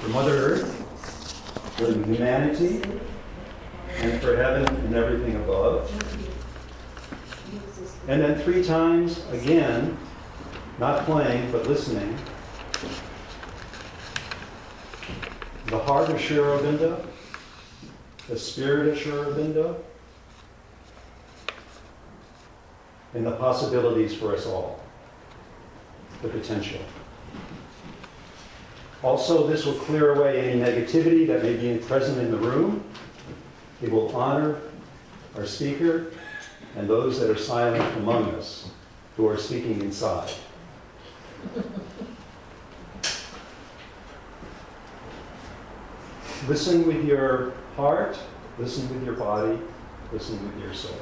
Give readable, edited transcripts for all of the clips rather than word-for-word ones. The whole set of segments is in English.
for Mother Earth, for humanity, and for heaven and everything above. And then 3 times again, not playing, but listening, the heart of Sri Aurobindo, the spirit of Sri Aurobindo, and the possibilities for us all, the potential. Also, this will clear away any negativity that may be present in the room. It will honor our speaker and those that are silent among us who are speaking inside. Listen with your heart, listen with your body, listen with your soul.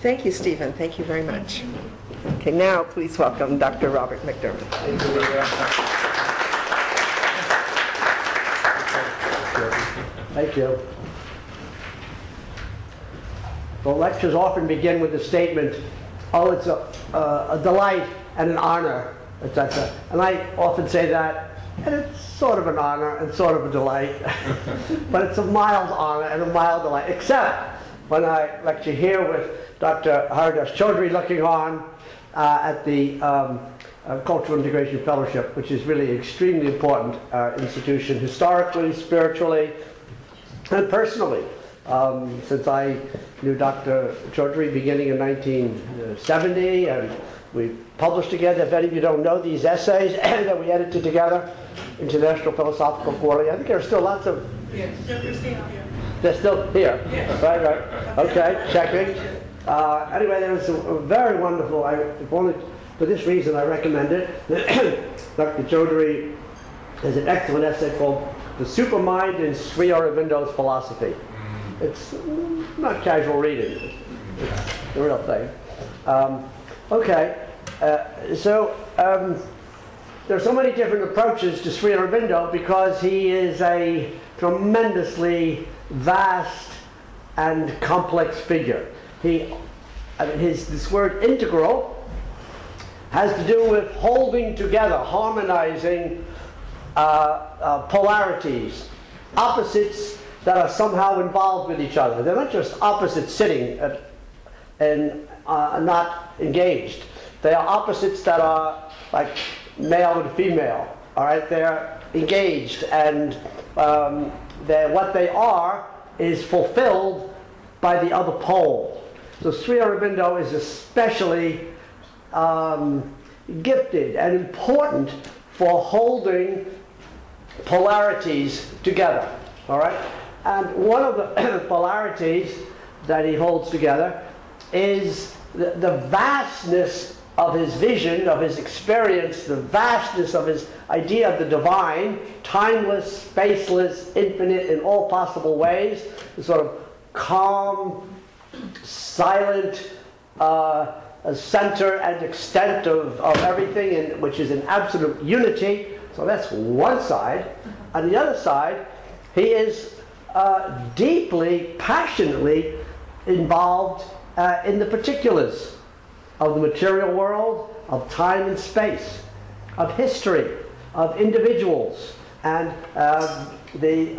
Thank you, Stephen. Thank you very much. Okay, now please welcome Dr. Robert McDermott. Thank you. Well, lectures often begin with the statement, oh, it's a delight and an honor, etc. And I often say that, and it's sort of an honor and sort of a delight. But it's a mild honor and a mild delight, except when I lecture here with Dr. Haridas Chaudhry looking on at the Cultural Integration Fellowship, which is really an extremely important institution, historically, spiritually, and personally. Since I knew Dr. Chaudhry beginning in 1970, and we published together, if any of you don't know, these essays that we edited together, International Philosophical Quarterly. I think there are still lots of... Yes, they're still here. They're still here? Yes. Right. Okay, checking. Anyway, there was a very wonderful, if only for this reason I recommend it. Dr. Chaudhry has an excellent essay called The Supermind in Sri Aurobindo's Philosophy. It's not casual reading, it's the real thing. There are so many different approaches to Sri Aurobindo because he is a tremendously vast and complex figure. This word integral has to do with holding together, harmonizing polarities, opposites that are somehow involved with each other. They're not just opposites sitting and not engaged. They are opposites that are like male and female. All right, they're engaged, and what they are is fulfilled by the other pole. So Sri Aurobindo is especially gifted and important for holding polarities together. All right, and one of the polarities that he holds together is the vastness of his vision, of his experience, the vastness of his idea of the divine, timeless, spaceless, infinite in all possible ways, the sort of calm, silent center and extent of everything, which is in absolute unity. So that's one side. On the other side, he is deeply, passionately involved in the particulars of the material world, of time and space, of history, of individuals. And the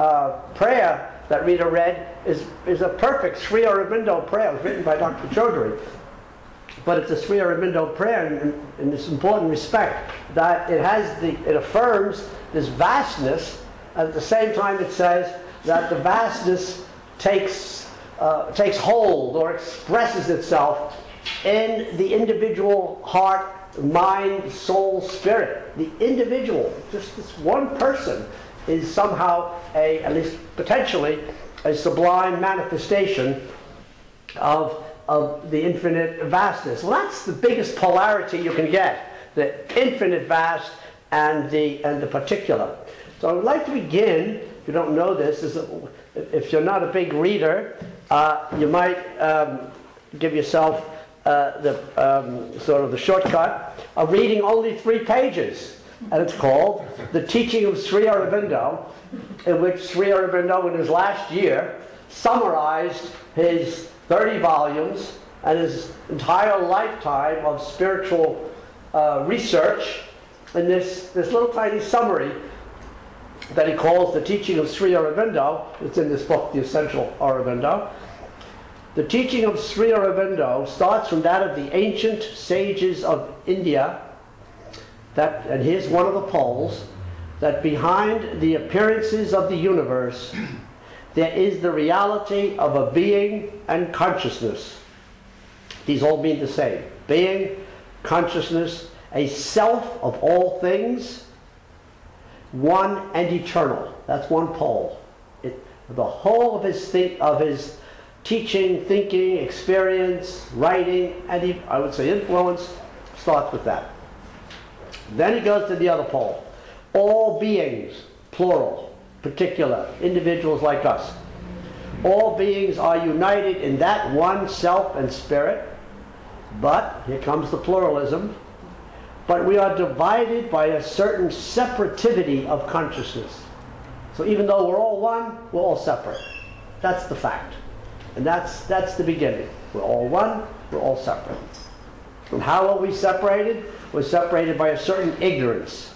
prayer that Rita read is a perfect Sri Aurobindo prayer. It was written by Dr. Chaudhry. But it's a Sri Aurobindo prayer in this important respect that it affirms this vastness. At the same time, it says that the vastness takes takes hold or expresses itself in the individual heart, mind, soul, spirit. The individual, just this one person, is somehow at least potentially, a sublime manifestation of the infinite vastness. Well, that's the biggest polarity you can get, the infinite vast and the particular. So I would like to begin, if you don't know this, if you're not a big reader, you might give yourself sort of the shortcut of reading only 3 pages. And it's called The Teaching of Sri Aurobindo, in which Sri Aurobindo in his last year summarized his 30 volumes and his entire lifetime of spiritual research in this little tiny summary that he calls The Teaching of Sri Aurobindo. It's in this book, The Essential Aurobindo. The teaching of Sri Aurobindo starts from that of the ancient sages of India, and here's one of the poles, that behind the appearances of the universe there is the reality of a being and consciousness. These all mean the same. Being, consciousness, a self of all things, one and eternal. That's one pole. The whole of his teaching, thinking, experience, writing, and I would say influence starts with that. Then he goes to the other pole. All beings, plural, particular, individuals like us. All beings are united in that one self and spirit, but, here comes the pluralism, but we are divided by a certain separativity of consciousness. So even though we're all one, we're all separate. That's the fact. And that's the beginning. We're all one, we're all separate. And how are we separated? We're separated by a certain ignorance.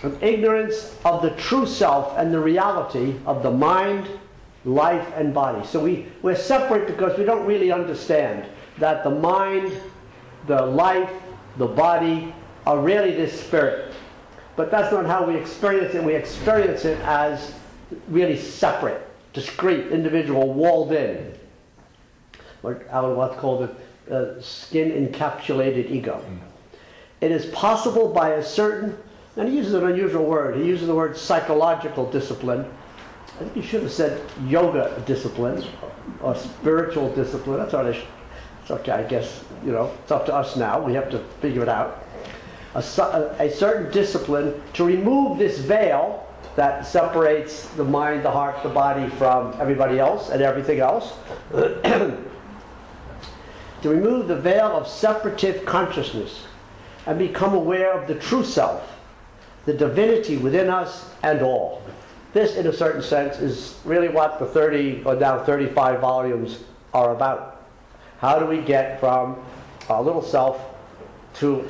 An ignorance of the true self and the reality of the mind, life, and body. So we're separate because we don't really understand that the mind, the life, the body are really this spirit. But that's not how we experience it. We experience it as really separate, discrete, individual, walled in. What Alan Watts called it, skin-encapsulated ego. It is possible by a certain, and he uses an unusual word, he uses the word psychological discipline. I think he should have said yoga discipline, or spiritual discipline. That's all. It's okay, I guess, it's up to us now. We have to figure it out. A certain discipline to remove this veil that separates the mind, the heart, the body from everybody else and everything else. To remove the veil of separative consciousness and become aware of the true self, the divinity within us and all. This, in a certain sense, is really what the 30 or now 35 volumes are about. How do we get from our little self to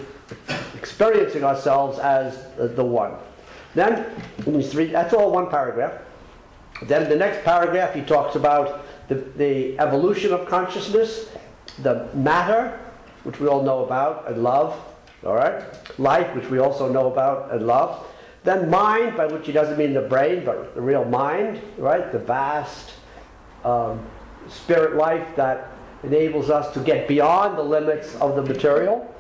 experiencing ourselves as the one? Then, in these 3, that's all one paragraph. Then the next paragraph he talks about the evolution of consciousness, the matter, which we all know about and love, all right? Life, which we also know about and love. Then mind, by which he doesn't mean the brain, but the real mind, right? The vast spirit life that enables us to get beyond the limits of the material.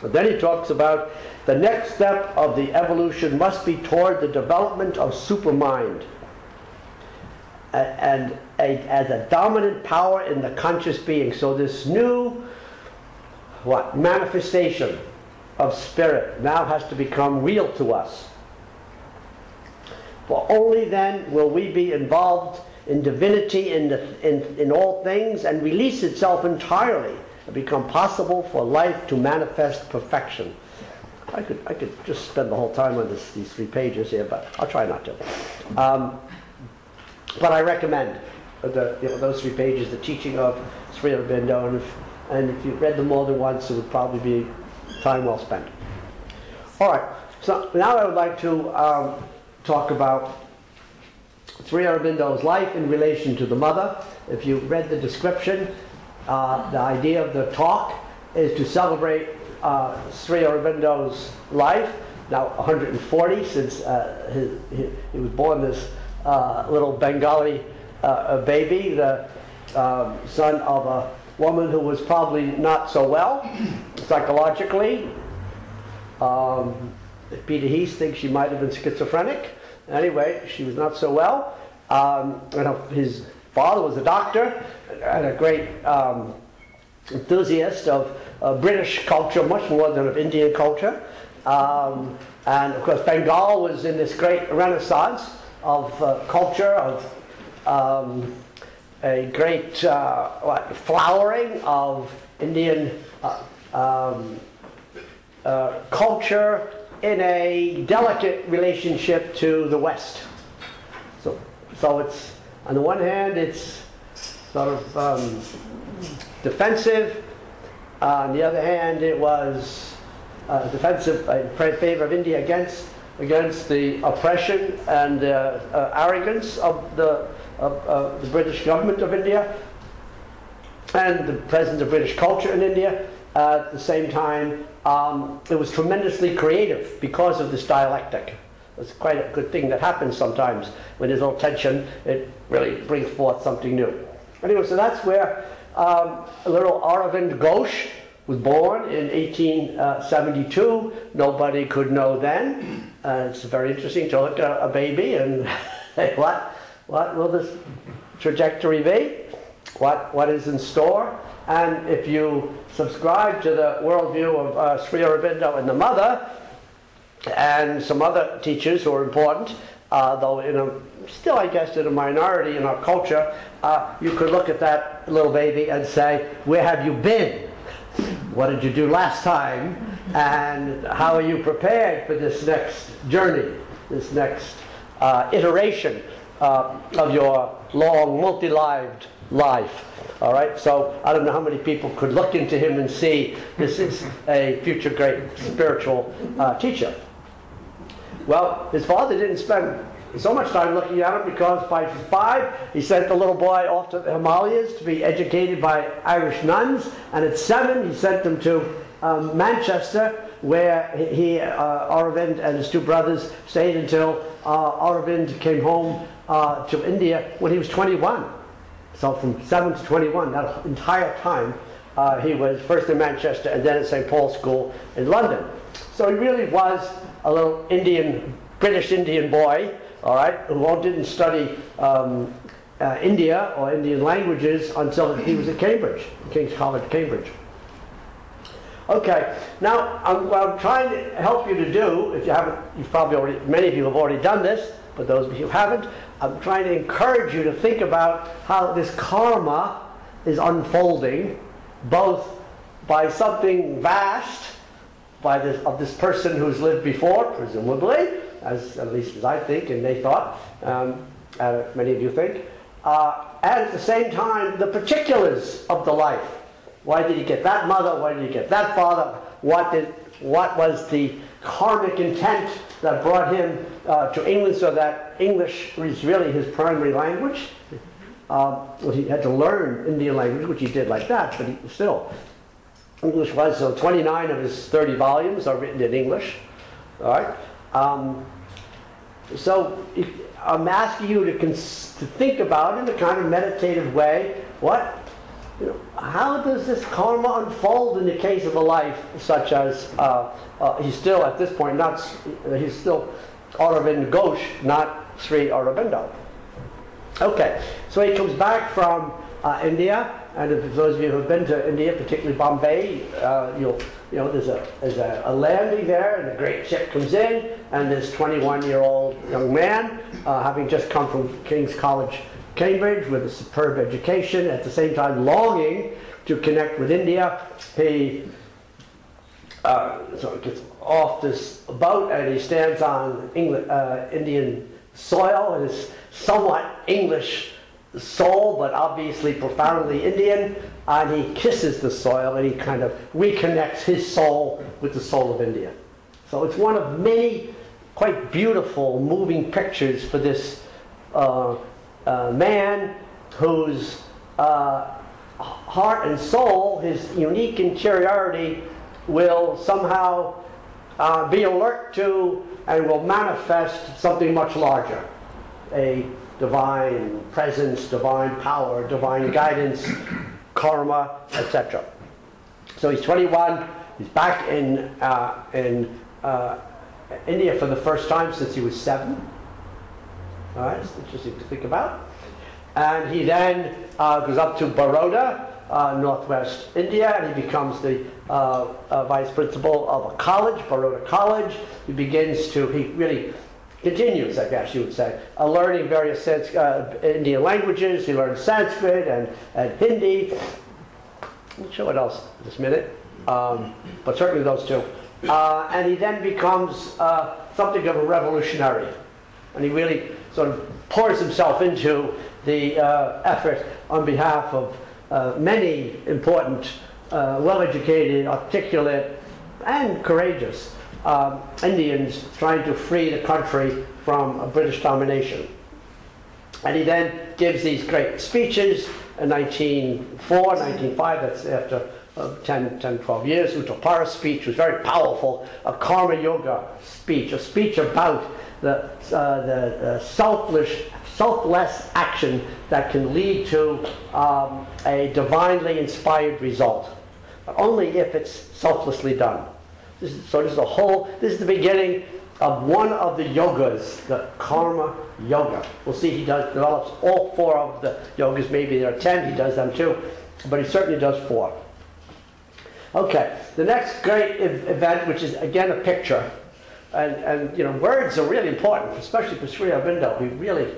But then he talks about the next step of the evolution must be toward the development of supermind as a dominant power in the conscious being. So this new manifestation of spirit now has to become real to us. For only then will we be involved in divinity in all things and release itself entirely and become possible for life to manifest perfection. I could just spend the whole time on these 3 pages here, but I'll try not to. But I recommend those 3 pages, the teaching of Sri Aurobindo, and if you've read them more than once, it would probably be time well spent. All right, so now I would like to talk about Sri Aurobindo's life in relation to the mother. If you read the description, the idea of the talk is to celebrate Sri Aurobindo's life, now 140 since he was born this little Bengali a baby, the son of a woman who was probably not so well psychologically. Peter Heath thinks she might have been schizophrenic. Anyway, she was not so well. And his father was a doctor and a great enthusiast of British culture, much more than of Indian culture. And of course, Bengal was in this great renaissance of culture, of a great flowering of Indian culture in a delicate relationship to the West. So it's, on the one hand, it's sort of defensive. On the other hand, it was defensive in favor of India against the oppression and arrogance of the British government of India and the presence of British culture in India. At the same time, it was tremendously creative because of this dialectic. It's quite a good thing that happens sometimes. When there's a little tension, it really brings forth something new. Anyway, so that's where little Aurobindo Ghosh was born in 1872. Nobody could know then. It's very interesting to look at a baby and say, what will this trajectory be? What is in store? And if you subscribe to the worldview of Sri Aurobindo and the mother, and some other teachers who are important, though still I guess in a minority in our culture, you could look at that little baby and say, where have you been? What did you do last time? And how are you prepared for this next journey, this next iteration of your long, multi-lived life? All right, so I don't know how many people could look into him and see this is a future great spiritual teacher. Well, his father didn't spend so much time looking at him because by 5 he sent the little boy off to the Himalayas to be educated by Irish nuns, and at 7 he sent him to Manchester, where Aurobindo and his 2 brothers stayed until Aurobindo came home to India when he was 21. So from 7 to 21, that entire time, he was first in Manchester and then at St. Paul's School in London. So he really was a little British Indian boy, all right, who didn't study India or Indian languages until he was at Cambridge, King's College, Cambridge. Okay, now what I'm trying to help you to do, if you haven't, many of you have already done this, but those of you who haven't, I'm trying to encourage you to think about how this karma is unfolding, both by something vast, of this person who's lived before, presumably, at least as I think and they thought, many of you think, and at the same time, the particulars of the life. Why did he get that mother? Why did he get that father? What was the karmic intent that brought him to England, so that English was really his primary language? He had to learn Indian language, which he did like that, but still. English was, so 29 of his 30 volumes are written in English. All right. So I'm asking you to think about, in a kind of meditative way, how does this karma unfold in the case of a life such as he's still at this point he's still Aurobindo Ghosh, not Sri Aurobindo. Okay, so he comes back from India, and if those of you who have been to India, particularly Bombay, there's a landing there, and a great ship comes in, and this 21-year-old young man, having just come from King's College, Cambridge, with a superb education, at the same time longing to connect with India, he sort of gets off this boat and he stands on Indian soil, and his somewhat English soul, but obviously profoundly Indian, and he kisses the soil and he kind of reconnects his soul with the soul of India. So it's one of many quite beautiful, moving pictures for this man whose heart and soul, his unique interiority, will somehow be alert to and will manifest something much larger. A divine presence, divine power, divine guidance, karma, etc. So he's 21. He's back in India for the first time since he was 7. All right, it's interesting to think about. And he then goes up to Baroda, northwest India, and he becomes the vice principal of a college, Baroda College. He really continues, I guess you would say, learning various Indian languages. He learns Sanskrit and Hindi. I'm not sure what else this minute, but certainly those two. And he then becomes something of a revolutionary. And he really sort of pours himself into the effort on behalf of many important, well-educated, articulate, and courageous Indians trying to free the country from a British domination. And he then gives these great speeches in 1904, 1905, that's after 12 years. Uttapara speech was very powerful, a karma yoga speech, a speech about the selfless action that can lead to a divinely inspired result, but only if it's selflessly done. This is the beginning of one of the yogas, the karma yoga. We'll see he develops all 4 of the yogas. Maybe there are 10, he does them too, but he certainly does 4. Okay, the next great event, which is again a picture, and you know, words are really important, especially for Sri Aurobindo. He really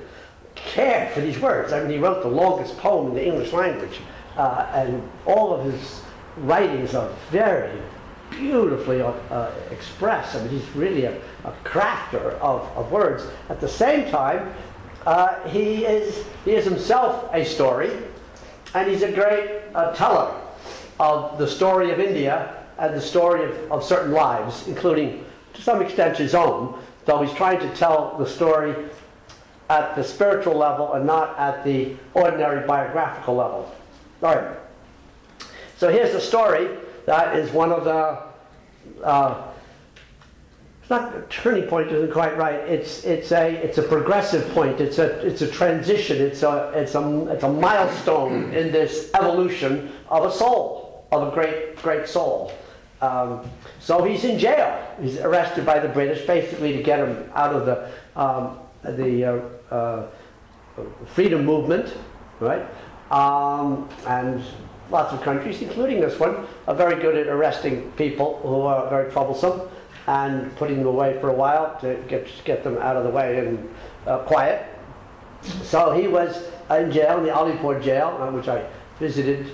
cared for these words. I mean, he wrote the longest poem in the English language, and all of his writings are very beautifully expressed. I mean, he's really a crafter of words. At the same time, he is himself a story, and he's a great teller of the story of India and the story of certain lives, including to some extent his own, though he's trying to tell the story at the spiritual level and not at the ordinary biographical level. All right. So here's the story that is one of the, it's not a turning point, isn't quite right. It's a progressive point. It's a transition. It's a milestone in this evolution of a soul, of a great soul. So he's in jail. He's arrested by the British, basically to get him out of the freedom movement, right? And lots of countries, including this one, are very good at arresting people who are very troublesome and putting them away for a while to get them out of the way and quiet. So he was in jail, in the Alipur jail, which I visited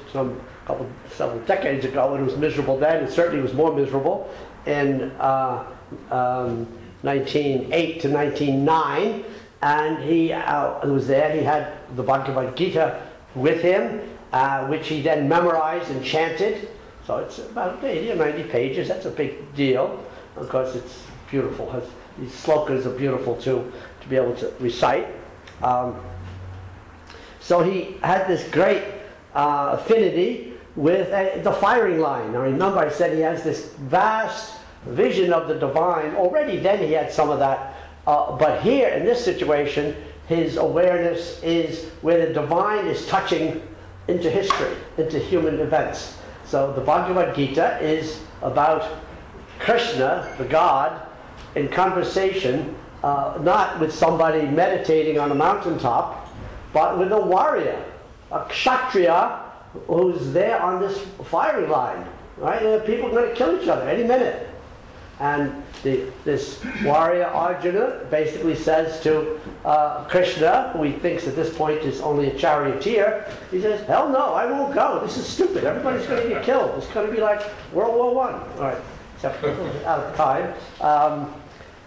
several decades ago. It was miserable then. It certainly was more miserable in 1908 to 1909. And he was there. He had the Bhagavad Gita with him, which he then memorized and chanted. So it's about 80 or 90 pages. That's a big deal. Of course, it's beautiful. These slokas are beautiful to be able to recite. So he had this great affinity with the firing line. Now remember, I said he has this vast vision of the divine. Already then he had some of that. But here, in this situation, his awareness is where the divine is touching into history, into human events. So the Bhagavad Gita is about Krishna, the God, in conversation, not with somebody meditating on a mountaintop, but with a warrior, a kshatriya, who's there on this firing line. Right? And people are going to kill each other any minute. And this warrior Arjuna basically says to Krishna, who he thinks at this point is only a charioteer, he says, hell no, I won't go. This is stupid. Everybody's going to get killed. It's going to be like World War I. All right, except out of time.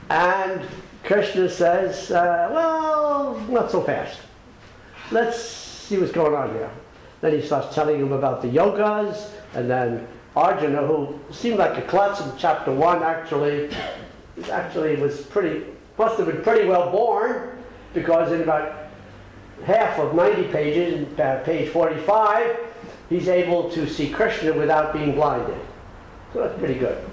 And Krishna says, well, not so fast. Let's see what's going on here. Then he starts telling him about the yogas, and then Arjuna, who seemed like a klutz in chapter 1, actually must have been pretty well born, because in about half of 90 pages, in page 45, he's able to see Krishna without being blinded. So that's pretty good.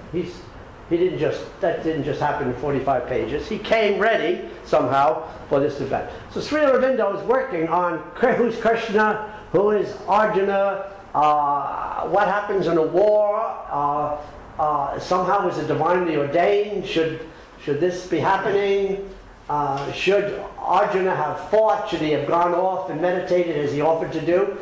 That didn't just happen in 45 pages. He came ready somehow for this event. So Sri Aurobindo is working on who's Krishna, who is Arjuna, what happens in a war, somehow is it divinely ordained, should this be happening, should Arjuna have fought, should he have gone off and meditated as he offered to do.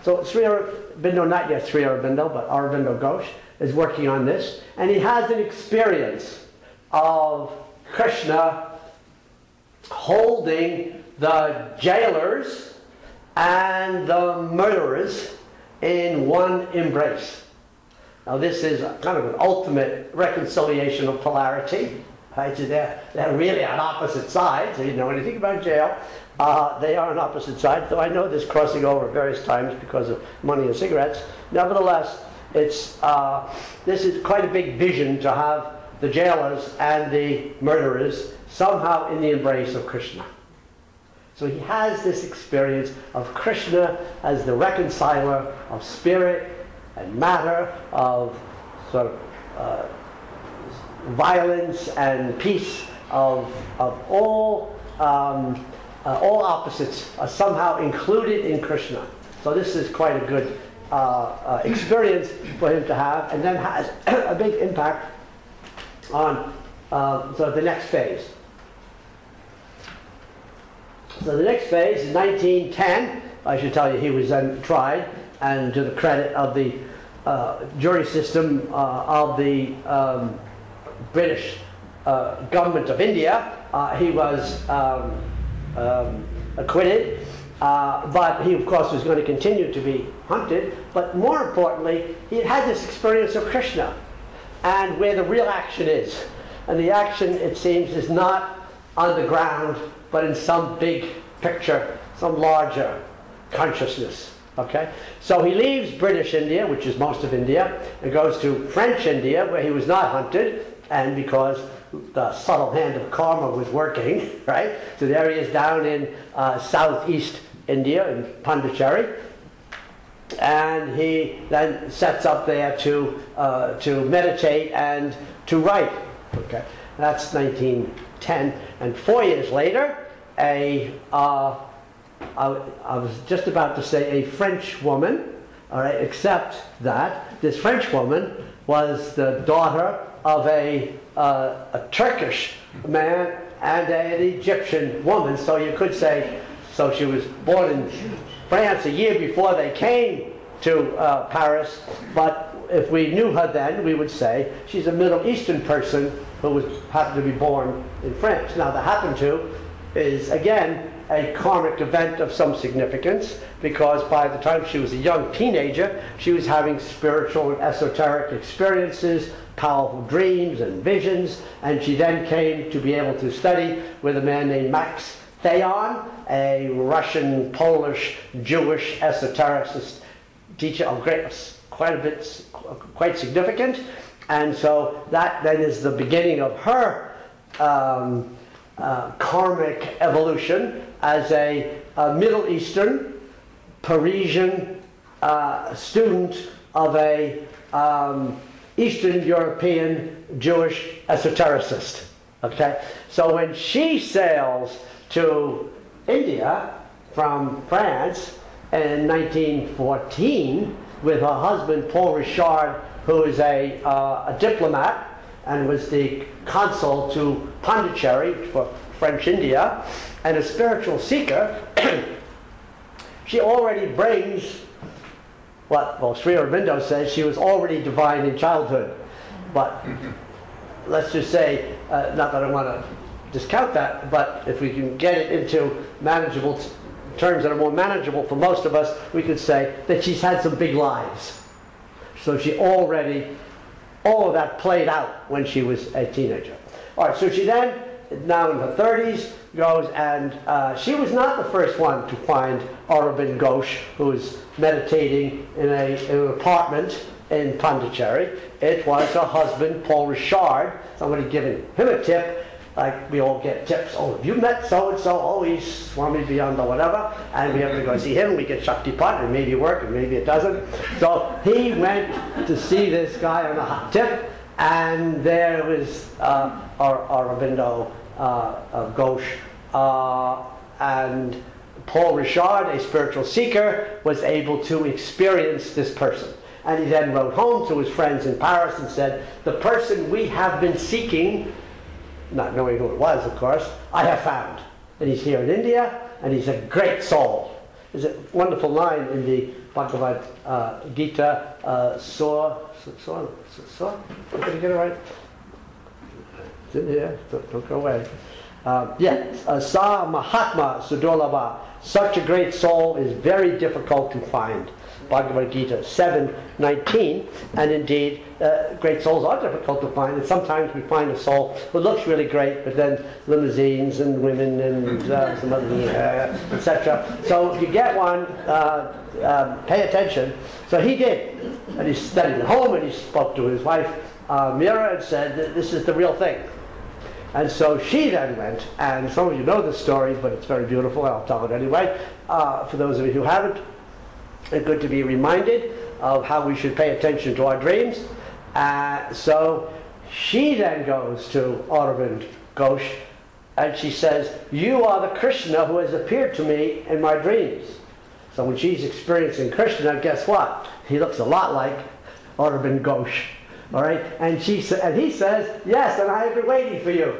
So Sri Aurobindo, not yet Sri Aurobindo, but Aurobindo Ghosh, is working on this, and he has an experience of Krishna holding the jailers and the murderers in one embrace. Now this is kind of an ultimate reconciliation of polarity. Right? So they're really on opposite sides. If you know anything about jail, they are on opposite sides, though I know this crossing over various times because of money and cigarettes. Nevertheless, this is quite a big vision to have the jailers and the murderers somehow in the embrace of Krishna. So he has this experience of Krishna as the reconciler of spirit and matter, of sort of violence and peace, of all opposites are somehow included in Krishna. So this is quite a good experience for him to have, and then has a big impact on the next phase. So the next phase in 1910, I should tell you, he was then tried, and to the credit of the jury system of the British government of India, he was acquitted, but he of course was going to continue to be hunted. But more importantly, he had this experience of Krishna and where the real action is. And the action, it seems, is not on the ground, but in some big picture, some larger consciousness. Okay? So he leaves British India, which is most of India, and goes to French India, where he was not hunted, and because the subtle hand of karma was working, right? So there he is down in southeast India, in Pondicherry, and he then sets up there to meditate and to write. Okay, that's 1910, and 4 years later, I was just about to say a French woman, all right, except that this French woman was the daughter of a Turkish man and an Egyptian woman, so you could say, so she was born in France a year before they came to Paris, but if we knew her then, we would say she's a Middle Eastern person who happened to be born in France. Now, the happened to is, again, a karmic event of some significance, because by the time she was a young teenager, she was having spiritual and esoteric experiences, powerful dreams and visions, and she then came to be able to study with a man named Max Theon, a Russian, Polish, Jewish esotericist teacher of quite significant. And so that then is the beginning of her karmic evolution as a Middle Eastern, Parisian student of a Eastern European Jewish esotericist. Okay? So when she sails to India from France in 1914 with her husband Paul Richard, who is a diplomat and was the consul to Pondicherry for French India, and a spiritual seeker, she already brings what, well, Sri Aurobindo says she was already divine in childhood. But let's just say, not that I want to discount that, but if we can get it into manageable terms that are more manageable for most of us, we could say that she's had some big lives. So she already, all of that played out when she was a teenager. All right, so she then, now in her 30s, goes and she was not the first one to find Aurobindo Ghosh, who was meditating in an apartment in Pondicherry. It was her husband, Paul Richard, somebody giving him a tip, like we all get tips. Oh, have you met so-and-so? Oh, he's Swami Beyond or whatever. And we have to go see him. We get Shaktipat, and maybe it works, and maybe it doesn't. So he went to see this guy on a hot tip, And there was Aurobindo Ghosh, and Paul Richard, a spiritual seeker, was able to experience this person. And he then wrote home to his friends in Paris and said, the person we have been seeking, not knowing who it was, of course, I have found. And he's here in India, and he's a great soul. There's a wonderful line in the Bhagavad Gita, did I get it right? It's in here, don't go away. Sa Mahatma Sudolabha, such a great soul is very difficult to find. Bhagavad Gita 7:19, and indeed, great souls are difficult to find, and sometimes we find a soul who looks really great, but then limousines and women and some other, etc. So if you get one, pay attention. So he did, and he studied at home, and he spoke to his wife, Mira, and said, this is the real thing. And so she then went, and some of you know the story, but it's very beautiful, I'll tell it anyway. For those of you who haven't, it's good to be reminded of how we should pay attention to our dreams. So she then goes to Aurobindo Ghosh, and she says, you are the Krishna who has appeared to me in my dreams. So when she's experiencing Krishna, guess what? He looks a lot like Aurobindo Ghosh. All right, and he says, yes, and I have been waiting for you.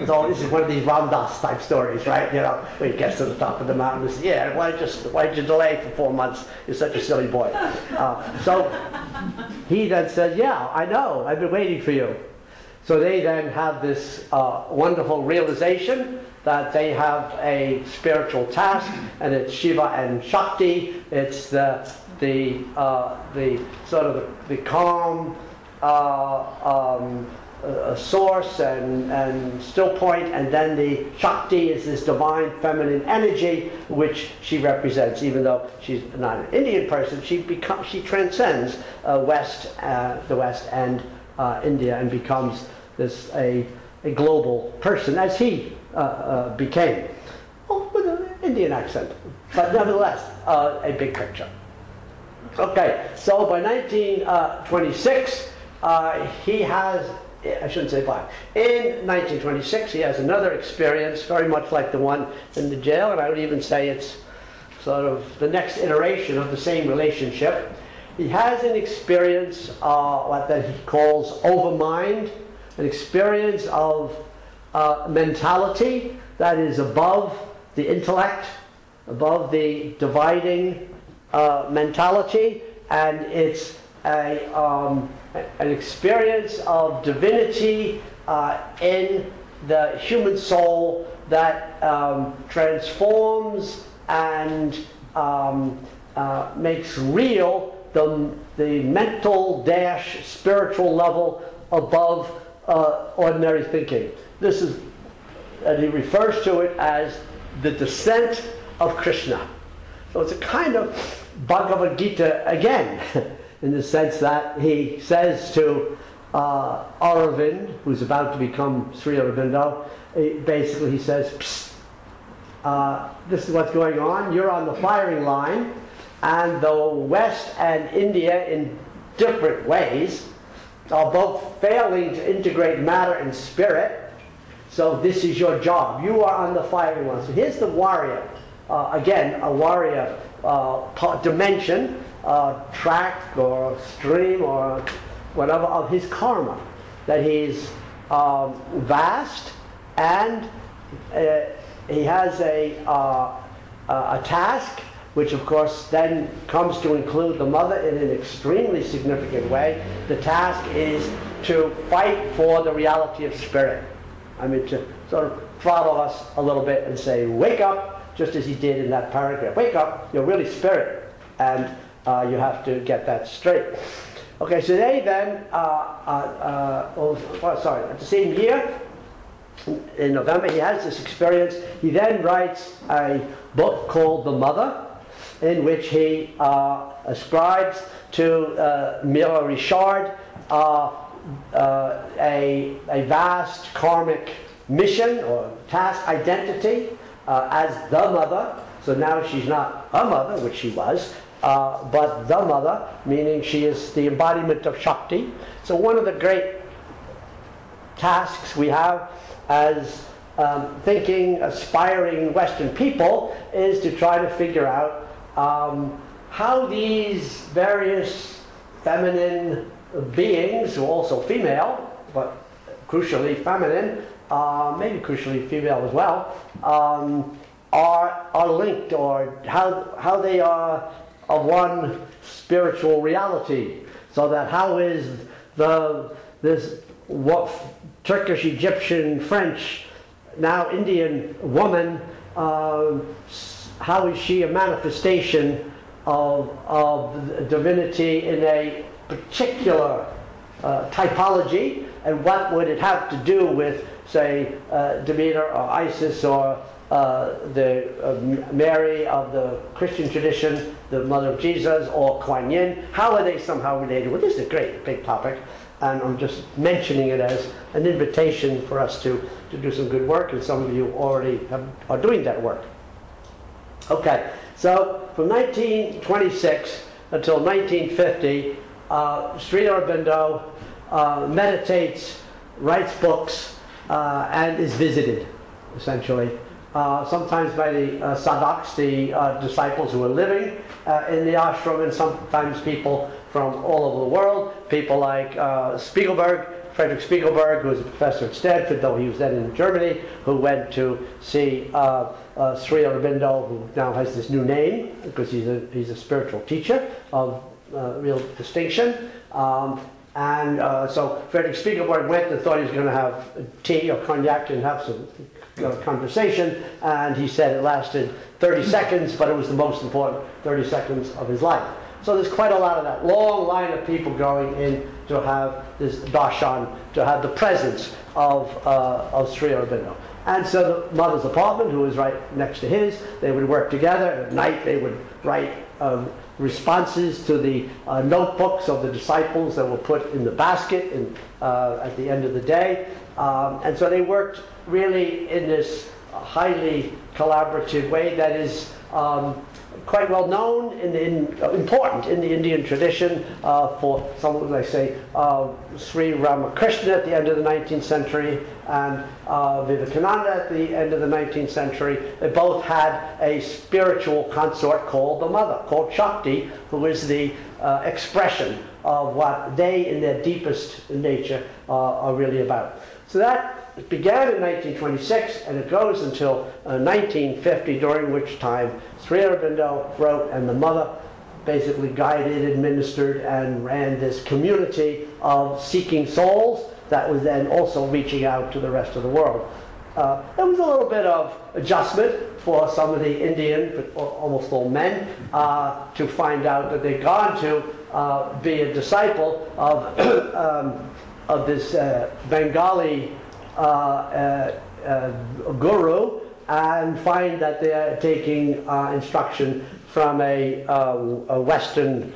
So this is one of these Ram Dass type stories, right? You know, when he gets to the top of the mountain, he says, yeah, why did you delay for 4 months? You're such a silly boy. So he then said, yeah, I know, I've been waiting for you. So they then have this wonderful realization that they have a spiritual task, and it's Shiva and Shakti. It's the sort of the calm source and still point, and then the Shakti is this divine feminine energy which she represents. Even though she's not an Indian person, she transcends the West and India, and becomes this a global person, as he became, with an Indian accent, but nevertheless a big picture. Okay, so by 1926, he has, I shouldn't say by, in 1926 he has another experience very much like the one in the jail, and I would even say it's sort of the next iteration of the same relationship. He has an experience what that he calls overmind, an experience of mentality that is above the intellect, above the dividing mentality, and it's an experience of divinity in the human soul that transforms and makes real the mental - spiritual level above ordinary thinking. This is, and he refers to it as the descent of Krishna. So it's a kind of Bhagavad Gita again, in the sense that he says to Aurobindo, who's about to become Sri Aurobindo, basically he says, Psst, this is what's going on. You're on the firing line, and the West and India, in different ways, are both failing to integrate matter and spirit. So this is your job. You are on the firing line. So here's the warrior. Again, a warrior dimension, track or stream or whatever of his karma. That he's vast, and he has a task, which of course then comes to include the mother in an extremely significant way. The task is to fight for the reality of spirit. I mean, to sort of throttle us a little bit and say, wake up, just as he did in that paragraph. Wake up, you're really spirit, and you have to get that straight. Okay, so they then, at the same year, in November, he has this experience. He then writes a book called The Mother, in which he ascribes to Mira Richard a vast karmic mission or task identity as the mother. So now she's not a mother, which she was, but the mother, meaning she is the embodiment of Shakti. So one of the great tasks we have as thinking, aspiring Western people is to try to figure out how these various feminine beings, who are also female, but crucially feminine, maybe crucially female as well, are linked, or how they are of one spiritual reality. So that how is this Turkish, Egyptian, French, now Indian woman, how is she a manifestation of divinity in a particular typology, and what would it have to do with, say, Demeter or Isis or the Mary of the Christian tradition, the mother of Jesus, or Kuan Yin? How are they somehow related? Well, this is a great big topic, and I'm just mentioning it as an invitation for us to do some good work, and some of you already are doing that work. Okay, so from 1926 until 1950, Sri Aurobindo meditates, writes books, and is visited, essentially. Sometimes by the sadhaks, the disciples who are living in the ashram, and sometimes people from all over the world, people like Frederick Spiegelberg, who was a professor at Stanford, though he was then in Germany, who went to see Sri Aurobindo, who now has this new name, because he's a spiritual teacher of real distinction. So Frederick Spiegelberg went and thought he was going to have tea or cognac and have some conversation, and he said it lasted 30 seconds, but it was the most important 30 seconds of his life. So there's quite a lot of that long line of people going in to have this darshan, to have the presence of Sri Aurobindo. And so the mother's apartment, who was right next to his, they would work together. At night they would write responses to the notebooks of the disciples that were put in the basket at the end of the day. And so they worked really in this highly collaborative way that is quite well known, important in the Indian tradition for someone, as I say, Sri Ramakrishna at the end of the 19th century and Vivekananda at the end of the 19th century. They both had a spiritual consort called the Mother, called Shakti, who is the expression of what they, in their deepest nature, are really about. So that began in 1926, and it goes until 1950, during which time Sri Aurobindo wrote, and the mother basically guided, administered, and ran this community of seeking souls that was then also reaching out to the rest of the world. There was a little bit of adjustment for some of the Indian, but almost all men, to find out that they'd gone to be a disciple of this Bengali guru, and find that they're taking instruction from a Western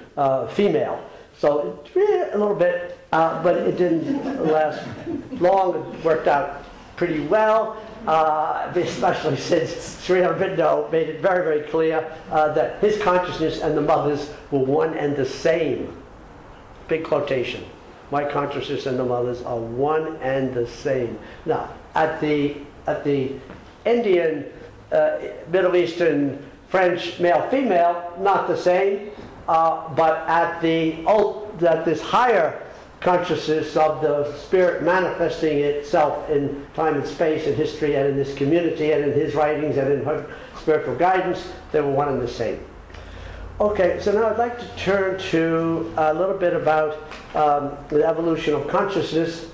female. So it's really a little bit, but it didn't last long. It worked out pretty well, especially since Sri Aurobindo made it very, very clear that his consciousness and the mother's were one and the same. Big quotation. My consciousness and the mother's are one and the same. Now, at the Indian, Middle Eastern, French, male-female, not the same, but at this higher consciousness of the spirit manifesting itself in time and space and history and in this community and in his writings and in her spiritual guidance, they were one and the same. Okay, so now I'd like to turn to a little bit about the evolution of consciousness.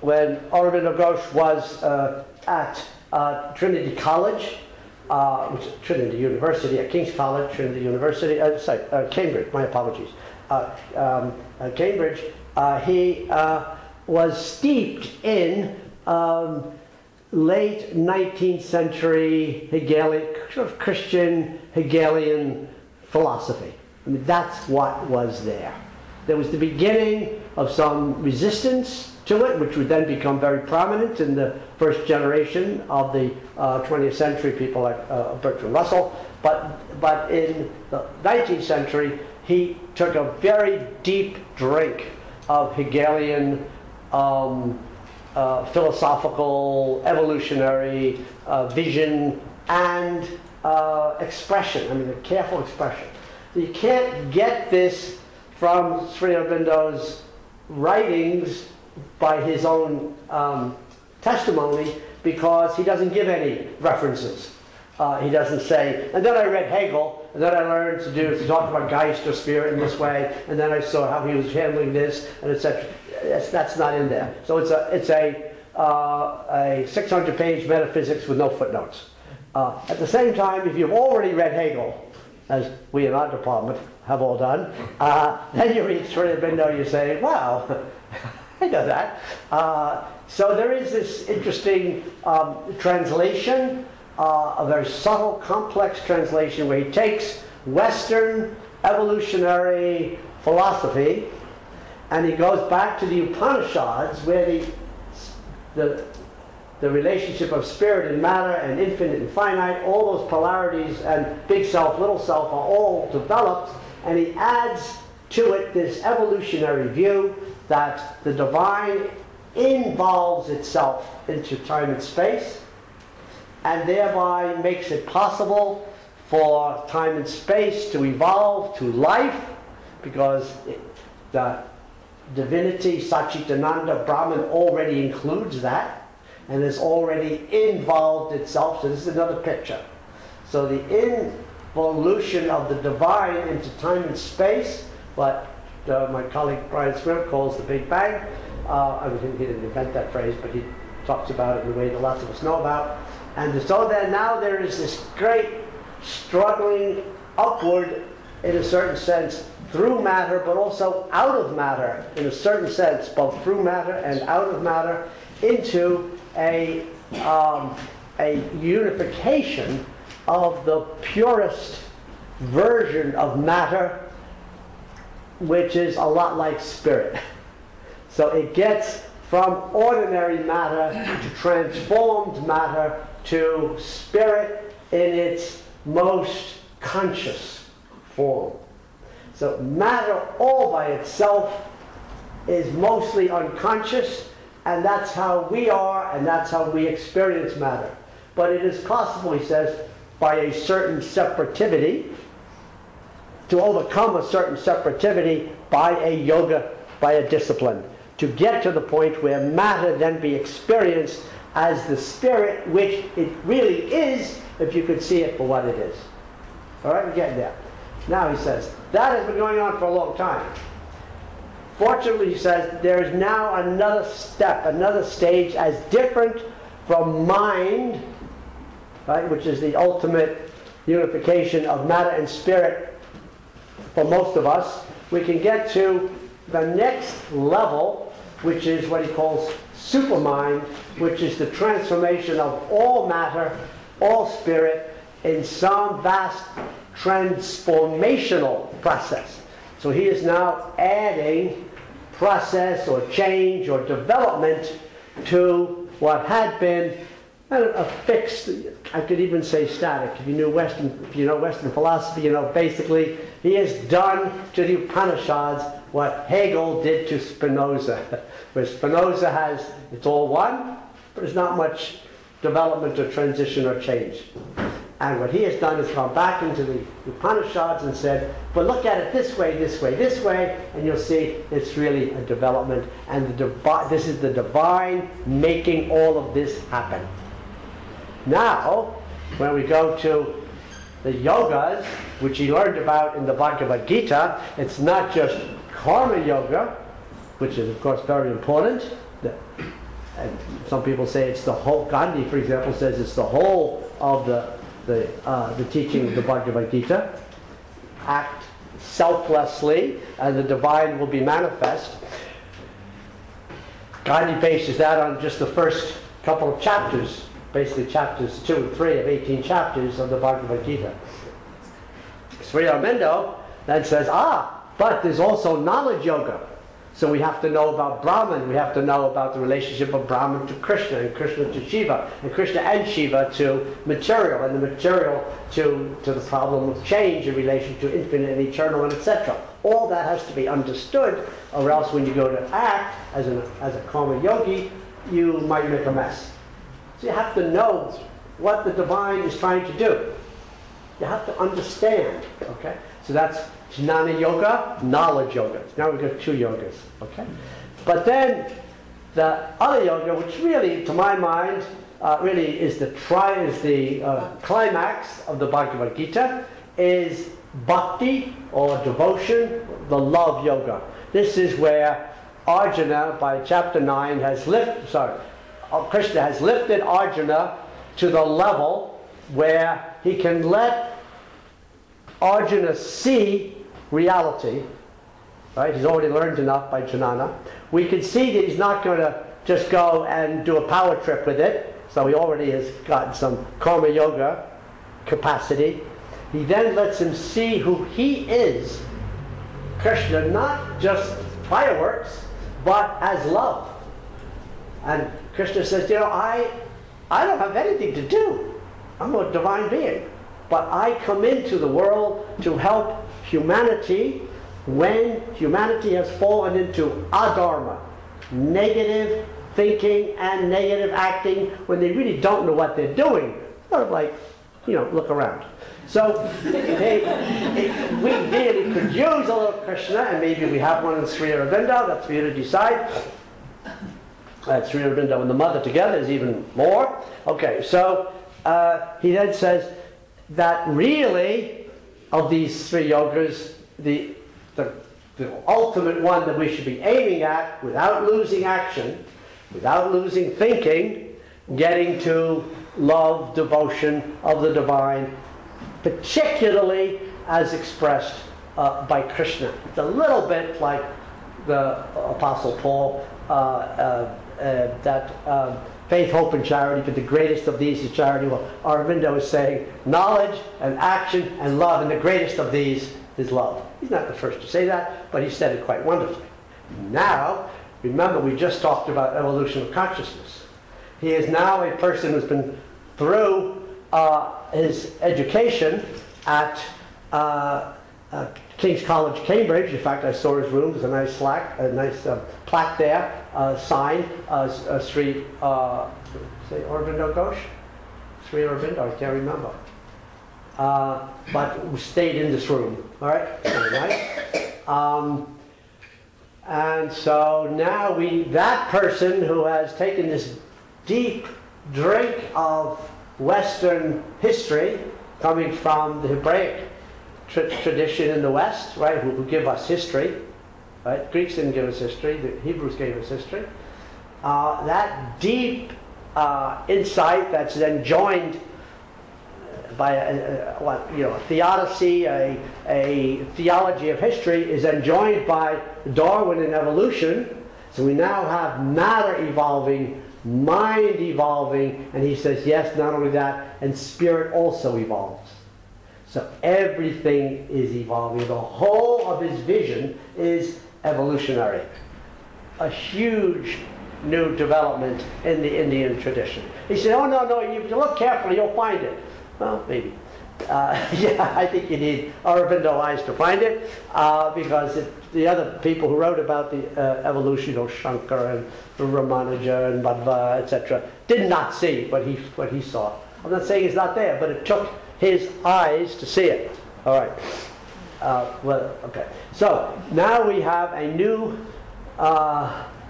When Aurobindo Ghosh was at Trinity College, Trinity University, at King's College, Trinity University, Cambridge, my apologies, Cambridge, he was steeped in late 19th century Hegelian, sort of Christian Hegelian philosophy. I mean, that's what was there. There was the beginning of some resistance to it, which would then become very prominent in the first generation of the 20th century, people like Bertrand Russell. But in the 19th century, he took a very deep drink of Hegelian philosophical, evolutionary vision and expression. I mean, a careful expression. You can't get this from Sri Aurobindo's writings by his own testimony, because he doesn't give any references. He doesn't say, and then I read Hegel, and then I learned to talk about Geist or spirit in this way, and then I saw how he was handling this, and etc. That's not in there. So it's a 600-page metaphysics with no footnotes. At the same time, if you've already read Hegel, as we in our department have all done, then you read Sri Aurobindo, you say, wow, I know that. So there is this interesting translation, a very subtle, complex translation, where he takes Western evolutionary philosophy and he goes back to the Upanishads, where the relationship of spirit and matter and infinite and finite, all those polarities and big self, little self are all developed, and he adds to it this evolutionary view that the divine involves itself into time and space, and thereby makes it possible for time and space to evolve to life, because the divinity, Satchitananda, Brahman, already includes that, and has already involved itself. So this is another picture. So the involution of the divine into time and space, what my colleague Brian Smith calls the Big Bang. I mean, he didn't invent that phrase, but he talks about it in a way that lots of us know about. And so then now there is this great struggling upward, in a certain sense, through matter, but also out of matter, in a certain sense, both through matter and out of matter, into a unification of the purest version of matter, which is a lot like spirit. So it gets from ordinary matter to transformed matter to spirit in its most conscious form. So matter all by itself is mostly unconscious, and that's how we are, and that's how we experience matter. But it is possible, he says, by a certain separativity, to overcome a certain separativity by a yoga, by a discipline, to get to the point where matter then be experienced as the spirit, which it really is, if you could see it for what it is. All right, we're getting there. Now he says, that has been going on for a long time. Fortunately, he says, there is now another step, another stage as different from mind, right, which is the ultimate unification of matter and spirit for most of us. We can get to the next level, which is what he calls supermind, which is the transformation of all matter, all spirit, in some vast transformational process. So he is now adding process or change or development to what had been a fixed, I could even say static. If you know Western philosophy, you know basically he has done to the Upanishads what Hegel did to Spinoza. Where Spinoza has, it's all one, but there's not much development or transition or change. And what he has done is gone back into the Upanishads and said, but look at it this way, this way, this way, and you'll see it's really a development. And this is the divine making all of this happen. Now, when we go to the yogas, which he learned about in the Bhagavad Gita, it's not just karma yoga, which is of course very important. And some people say it's the whole, Gandhi for example says it's the whole of the teaching of the Bhagavad Gita. Act selflessly and the divine will be manifest. Gandhi bases that on just the first couple of chapters, basically chapters 2 and 3 of 18 chapters of the Bhagavad Gita. Sri Aurobindo then says, but there's also knowledge yoga. So we have to know about Brahman. We have to know about the relationship of Brahman to Krishna, and Krishna to Shiva, and Krishna and Shiva to material, and the material to the problem of change in relation to infinite and eternal, and etc. All that has to be understood, or else when you go to act as a karma yogi, you might make a mess. So you have to know what the divine is trying to do. You have to understand, okay? So that's Jnana Yoga, knowledge yoga. Now we've got 2 yogas, okay? But then the other yoga, which really, to my mind, really is the climax of the Bhagavad Gita, is bhakti, or devotion, the love yoga. This is where Arjuna, by chapter 9, Krishna has lifted Arjuna to the level where he can let Arjuna see reality. Right? He's already learned enough by Jnana. We can see that he's not going to just go and do a power trip with it. So he already has gotten some karma yoga capacity. He then lets him see who he is, Krishna, not just fireworks, but as love. And Krishna says, you know, I don't have anything to do. I'm a divine being. But I come into the world to help humanity when humanity has fallen into adharma, negative thinking and negative acting, when they really don't know what they're doing. Sort of like, you know, look around. So we really could use a little Krishna, and maybe we have one in Sri Aurobindo. That's for you to decide. Sri Aurobindo and the mother together is even more. Okay, so he then says that really, of these 3 yogas, the ultimate one that we should be aiming at, without losing action, without losing thinking, getting to love, devotion of the divine, particularly as expressed by Krishna. It's a little bit like the Apostle Paul, faith, hope, and charity, but the greatest of these is charity. Well, Aurobindo is saying knowledge and action and love, and the greatest of these is love. He's not the first to say that, but he said it quite wonderfully. Now, remember, we just talked about evolution of consciousness. He is now a person who's been through his education at King's College, Cambridge. In fact, I saw his room. There's a nice plaque there, sign, Sri Aurobindo Ghosh? Sri Aurobindo, I can't remember. But we stayed in this room, all right? Very nice. And so now that person who has taken this deep drink of Western history, coming from the Hebraic tradition in the West, right, who give us history, right? Greeks didn't give us history, the Hebrews gave us history. That deep insight that's then joined by a theodicy, a theology of history, is then joined by Darwin and evolution. So we now have matter evolving, mind evolving, and he says, yes, not only that, and spirit also evolves. So everything is evolving. The whole of his vision is evolutionary. A huge new development in the Indian tradition. He said, oh, no, if you look carefully, you'll find it. Well, maybe. Yeah, I think you need Aurobindo eyes to find it, because the other people who wrote about the evolution, Shankar and Ramanuja and Madhva, etc., did not see what he saw. I'm not saying it's not there, but it took his eyes to see it. All right. Okay. So now we have a new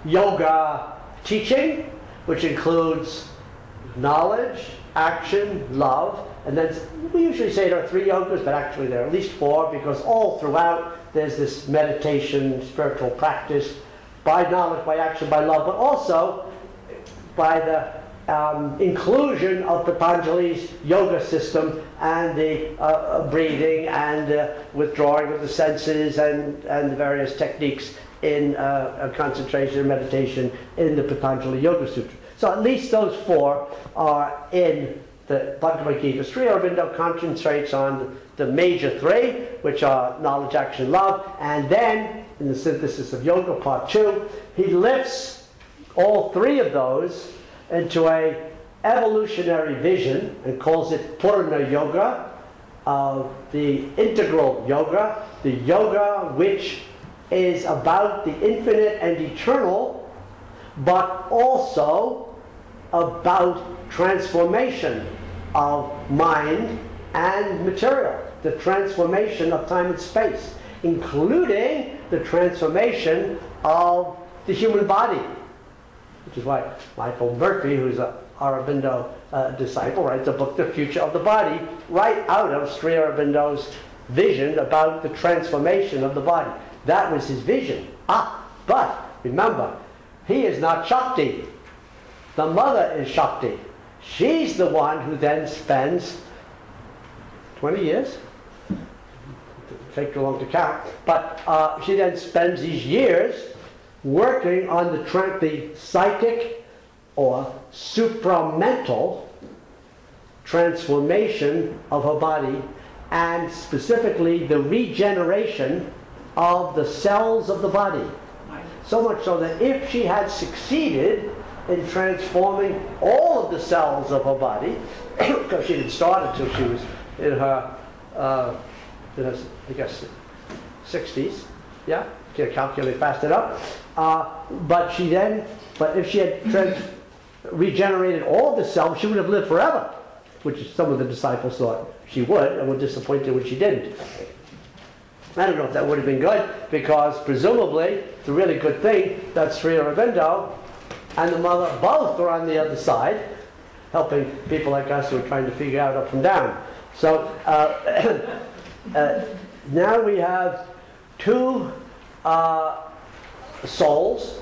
yoga teaching, which includes knowledge, action, love, and then we usually say there are 3 yogas, but actually there are at least 4, because all throughout there's this meditation, spiritual practice, by knowledge, by action, by love, but also by the inclusion of Patanjali's yoga system and the breathing and withdrawing of the senses and the various techniques in concentration and meditation in the Patanjali Yoga Sutra. So at least those 4 are in the Bhagavad Gita. Sri Aurobindo concentrates on the major 3, which are knowledge, action, love, and then in the Synthesis of Yoga, Part 2, he lifts all three of those into a evolutionary vision and calls it Purna Yoga, the integral yoga, the yoga which is about the infinite and eternal, but also about transformation of mind and material, the transformation of time and space, including the transformation of the human body, which is why Michael Murphy, who's a Aurobindo disciple, writes a book, The Future of the Body, right out of Sri Aurobindo's vision about the transformation of the body. That was his vision. But remember, he is not Shakti. The mother is Shakti. She's the one who then spends 20 years. Take too long to count. But she then spends these years working on the psychic or supramental transformation of her body, and specifically the regeneration of the cells of the body. So much so that if she had succeeded in transforming all of the cells of her body, because she didn't start until she was in her, I guess, 60s, yeah, can't calculate fast enough. But if she had regenerated all the cells, she would have lived forever, which some of the disciples thought she would, and were disappointed when she didn't. I don't know if that would have been good, because presumably it's a really good thing that Sri Aurobindo and the mother both are on the other side, helping people like us who are trying to figure out up from down. So now we have two souls,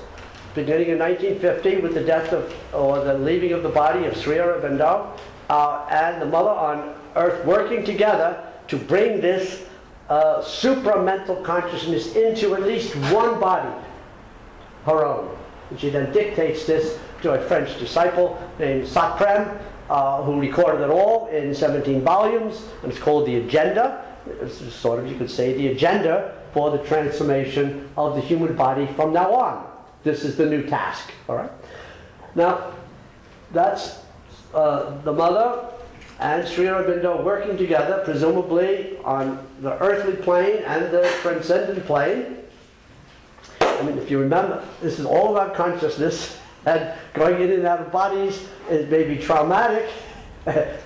beginning in 1950 with the death or the leaving of the body of Sri Aurobindo, and the mother on earth working together to bring this supramental consciousness into at least one body, her own. And she then dictates this to a French disciple named Sacrem, who recorded it all in 17 volumes, and it's called The Agenda. It's sort of, you could say, the agenda for the transformation of the human body from now on. This is the new task, all right? Now, that's the mother and Sri Aurobindo working together, presumably on the earthly plane and the transcendent plane. I mean, if you remember, this is all about consciousness, and going in and out of bodies is maybe traumatic,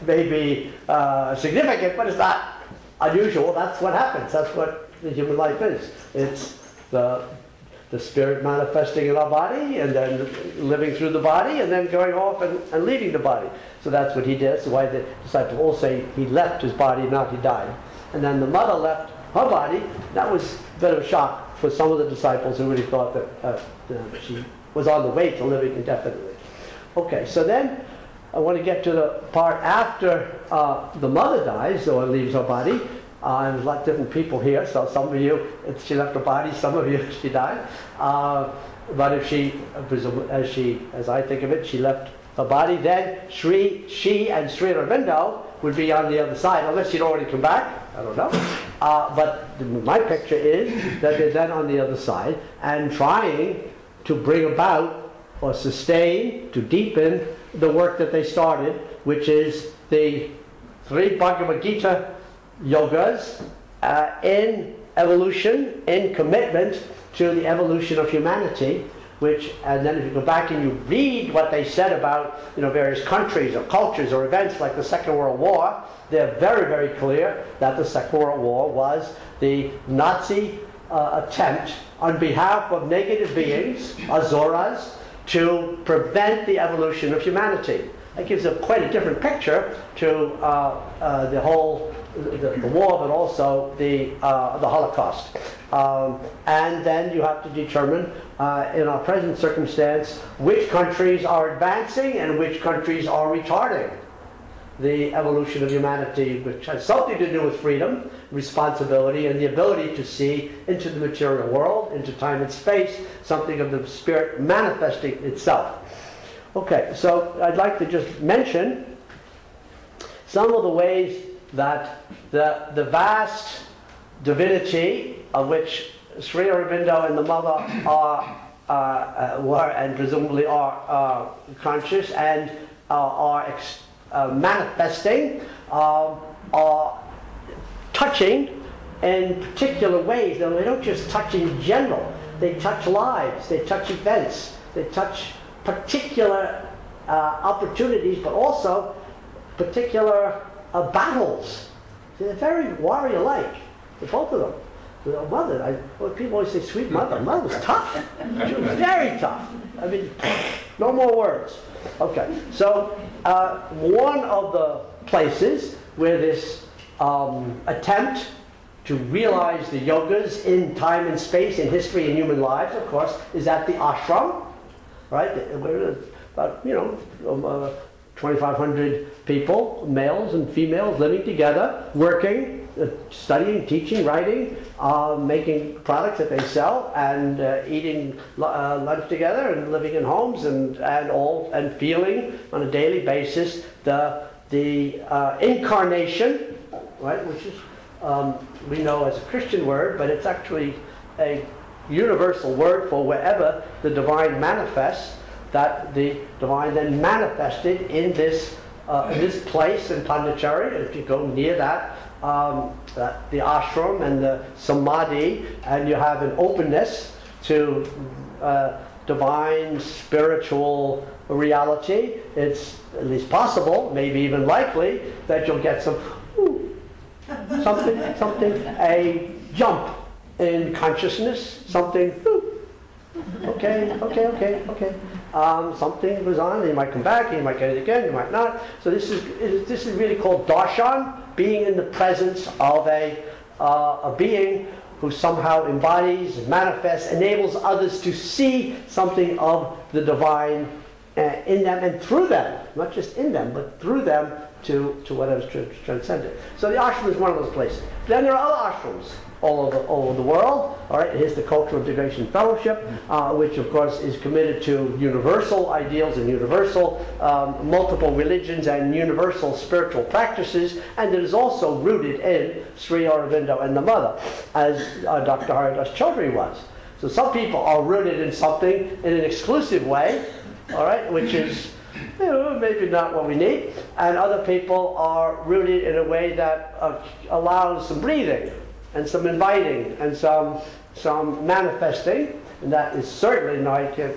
maybe significant, but it's not unusual. That's what happens. That's what the human life is. It's the spirit manifesting in our body, and then living through the body, and then going off and leaving the body. So that's what he did. That's why the disciples all say he left his body, not he died. And then the mother left her body. That was a bit of a shock for some of the disciples who really thought that she was on the way to living indefinitely. Okay, so then I want to get to the part after the mother dies or leaves her body. And there's a lot of different people here, so some of you, she left her body, some of you, she died. But if she, as I think of it, she left her body, then she and Sri Aurobindo would be on the other side, unless she'd already come back. I don't know. But my picture is that they're then on the other side and trying to bring about or sustain, to deepen the work that they started, which is the 3 Bhagavad Gita yogas in evolution, in commitment to the evolution of humanity, and then if you go back and you read what they said about various countries or cultures or events like the Second World War, they're very, very clear that the Second World War was the Nazi attempt on behalf of negative beings, Asuras, to prevent the evolution of humanity. That gives quite a different picture to the whole the war, but also the Holocaust. And then you have to determine, in our present circumstance, which countries are advancing and which countries are retarding the evolution of humanity, which has something to do with freedom, responsibility, and the ability to see into the material world, into time and space, something of the spirit manifesting itself. Okay, so I'd like to just mention some of the ways that the vast divinity of which Sri Aurobindo and the mother were and presumably are conscious and are manifesting, are touching in particular ways. Now, they don't just touch in general. They touch lives, they touch events, they touch particular opportunities, but also particular battles. They're very warrior-like, both of them. The mother, people always say, sweet mother. Mother was tough. She was very tough. I mean, no more words. Okay, so one of the places where this attempt to realize the yogas in time and space, in history and human lives, of course, is at the ashram, right? About, 2,500 people, males and females, living together, working, studying, teaching, writing, making products that they sell, and eating lunch together, and living in homes, and feeling on a daily basis the incarnation, right? Which is we know as a Christian word, but it's actually a universal word for wherever the divine manifests. That the divine then manifested in this place in Pondicherry. And if you go near that, the ashram and the samadhi, and you have an openness to divine spiritual reality, it's at least possible, maybe even likely, that you'll get something, a jump in consciousness, something. Okay. Something goes on. You might come back. You might get it again. You might not. So this is really called darshan, being in the presence of a being who somehow embodies, manifests, enables others to see something of the divine in them and through them, not just in them, but through them to whatever's transcendent. So the ashram is one of those places. Then there are other ashrams all over the world. All right, here's the Cultural Integration Fellowship, which of course is committed to universal ideals and universal multiple religions and universal spiritual practices, and it is also rooted in Sri Aurobindo and the mother, as Dr. Haridas Chaudhuri was. So some people are rooted in something in an exclusive way, all right, which is maybe not what we need, and other people are rooted in a way that allows some breathing and some inviting and some manifesting, and that is certainly, now I can't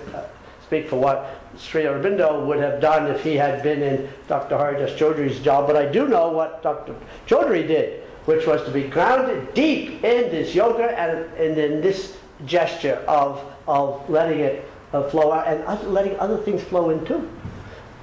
speak for what Sri Aurobindo would have done if he had been in Dr. Haridas Chaudhuri's job, but I do know what Dr. Chaudhuri did, which was to be grounded deep in this yoga and in this gesture of letting it flow out and letting other things flow in too.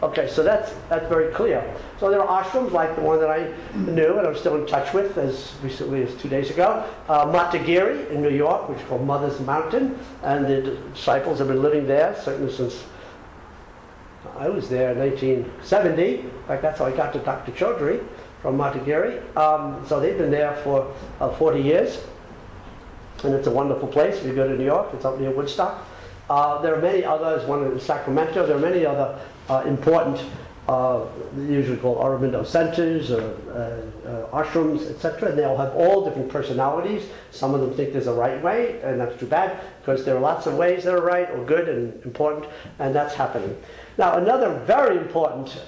Okay, so that's very clear. So there are ashrams like the one that I knew and I'm still in touch with as recently as 2 days ago. Matagiri in New York, which is called Mother's Mountain, and the disciples have been living there certainly since I was there in 1970. In fact, that's how I got to Dr. Chaudhuri from Matagiri. So they've been there for 40 years, and it's a wonderful place. If you go to New York, it's up near Woodstock. There are many others, one in Sacramento. There are many other important, usually called Aurobindo centers or ashrams, etc. And they all have all different personalities. Some of them think there's a right way, and that's too bad, because there are lots of ways that are right or good and important, and that's happening. Now, another very important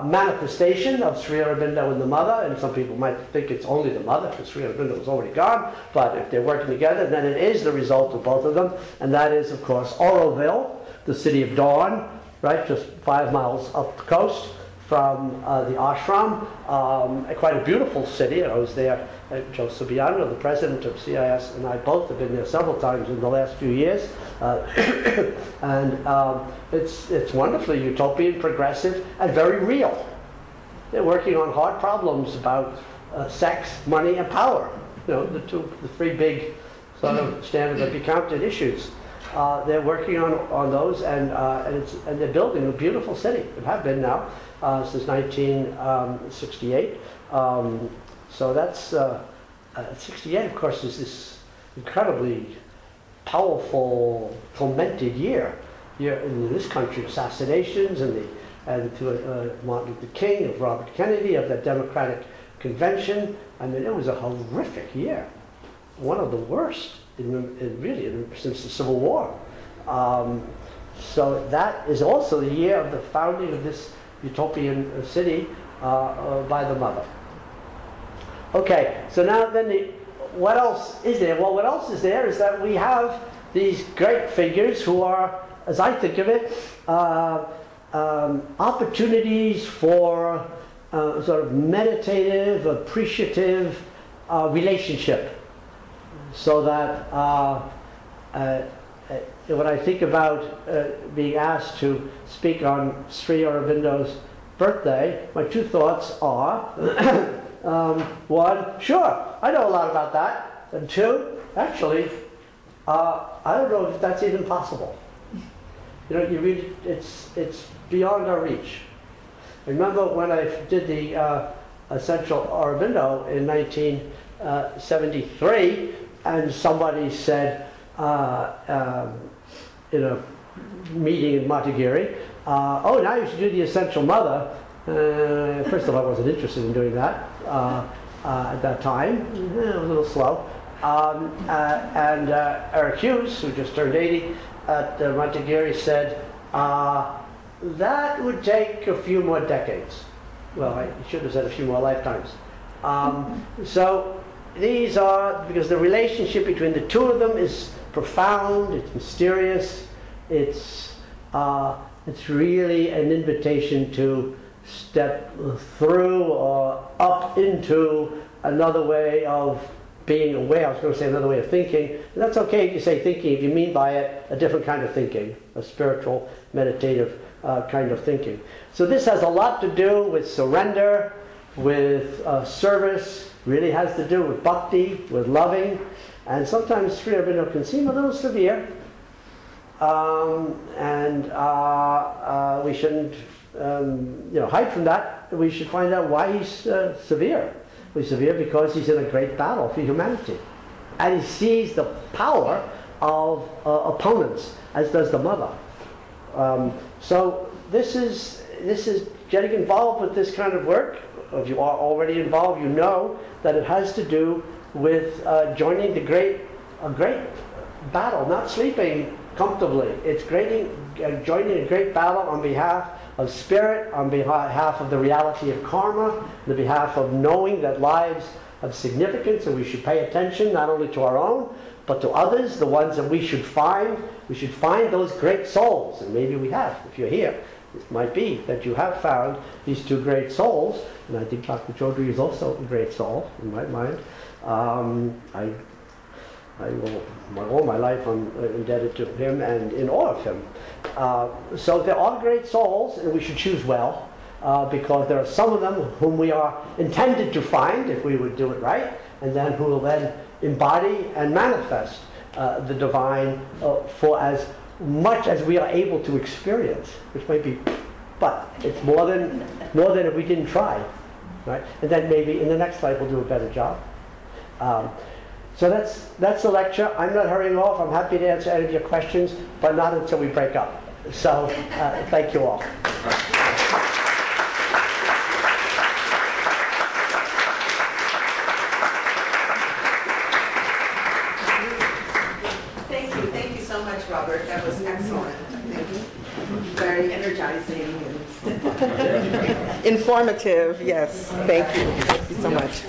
manifestation of Sri Aurobindo and the mother, and some people might think it's only the mother, because Sri Aurobindo was already gone, but if they're working together, then it is the result of both of them, and that is, of course, Auroville, the city of dawn, right, just 5 miles up the coast from the ashram. Quite a beautiful city. I was there. Joe Subiano, the president of CIS, and I both have been there several times in the last few years. And it's wonderfully utopian, progressive, and very real. They're working on hard problems about sex, money, and power. The three big sort of standard of be counted issues. They're working on those, and they're building a beautiful city. They have been now since 1968. So that's 68. Of course, is this incredibly powerful, tormented year in this country. Assassinations and to Martin Luther King, of Robert Kennedy, of the Democratic Convention. I mean, it was a horrific year, one of the worst since the Civil War. So that is also the year of the founding of this utopian city by the mother. Okay, so now then what else is there? Well, what else is there is that we have these great figures who are, as I think of it, opportunities for sort of meditative, appreciative relationship. So that when I think about being asked to speak on Sri Aurobindo's birthday, my two thoughts are, one, sure, I know a lot about that, and two, actually, I don't know if that's even possible. You know, you read, it's beyond our reach. I remember when I did the Essential Aurobindo in 1973, and somebody said in a meeting in Monteghiri, oh, now you should do the Essential Mother. First of all, I wasn't interested in doing that at that time. It was a little slow. And Eric Hughes, who just turned 80 at Monteghiri, said, that would take a few more decades. Well, I should have said a few more lifetimes. So these are, because the relationship between the two of them is profound, it's mysterious, it's really an invitation to step through or up into another way of being aware. I was going to say another way of thinking. And that's okay if you say thinking, if you mean by it a different kind of thinking, a spiritual, meditative kind of thinking. So this has a lot to do with surrender, with service, really has to do with bhakti, with loving, and sometimes Sri Aurobindo can seem a little severe, and we shouldn't hide from that. We should find out why he's severe. He's severe because he's in a great battle for humanity, and he sees the power of opponents, as does the mother. So this is getting involved with this kind of work. If you are already involved, you know that it has to do with joining a great battle, not sleeping comfortably. It's joining a great battle on behalf of spirit, on behalf of the reality of karma, on behalf of knowing that lives have significance and we should pay attention not only to our own, but to others, the ones that we should find. We should find those great souls, and maybe we have, if you're here. It might be that you have found these two great souls, and I think Dr. Chaudhry is also a great soul, in my mind. All my life I'm indebted to him and in awe of him. So there are great souls, and we should choose well, because there are some of them whom we are intended to find, if we would do it right, and then who will then embody and manifest the divine for as much as we are able to experience, which might be, but it's more than if we didn't try, right? And then maybe in the next life we'll do a better job. So that's the lecture. I'm not hurrying off. I'm happy to answer any of your questions, but not until we break up. So thank you all. Thank you so much, Robert. That was excellent. Thank you. Very energizing and informative. Yes, thank you so much.